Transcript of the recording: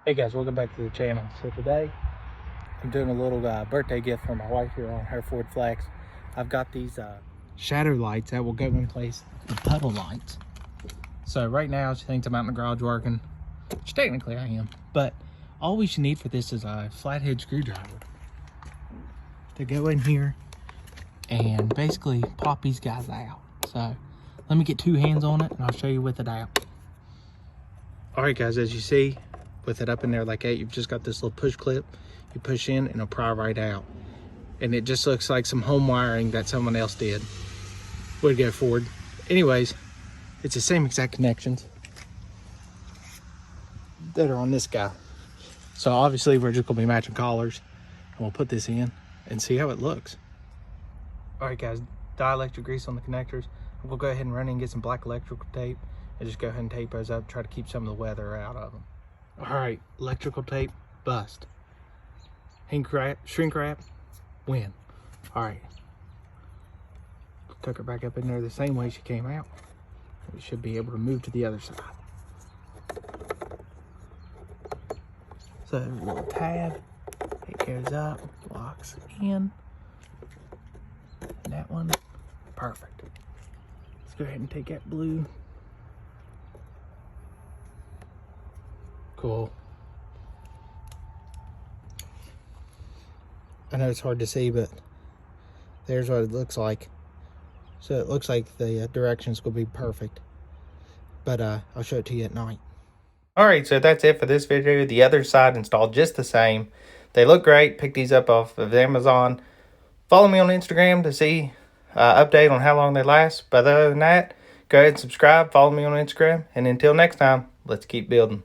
Hey guys, welcome back to the channel. So today I'm doing a little birthday gift for my wife here on her Ford Flex. I've got these shadow lights that will go in place with puddle lights. So right now she thinks I'm out in the garage working, which technically I am, but all we should need for this is a flathead screwdriver to go in here and basically pop these guys out. So let me get two hands on it and I'll show you with it out. All right guys, as you see, with it up in there like that, you've just got this little push clip. You push in and it'll pry right out. And it just looks like some home wiring that someone else did. Way to go, Ford. Anyways, it's the same exact connections that are on this guy. So obviously we're just gonna be matching collars. And we'll put this in and see how it looks. All right guys, dielectric grease on the connectors. We'll go ahead and run in and get some black electrical tape and just go ahead and tape those up, try to keep some of the weather out of them. All right, electrical tape, bust. Shrink wrap, win. All right. Tuck her back up in there the same way she came out. We should be able to move to the other side. So a little tab, it goes up, locks in. And that one, perfect. Let's go ahead and take that blue. Cool. I know it's hard to see, but there's what it looks like. So it looks like the directions will be perfect. But I'll show it to you at night. Alright, so that's it for this video. The other side installed just the same. They look great. Picked these up off of Amazon. Follow me on Instagram to see update on how long they last. But other than that, go ahead and subscribe. Follow me on Instagram. And until next time, let's keep building.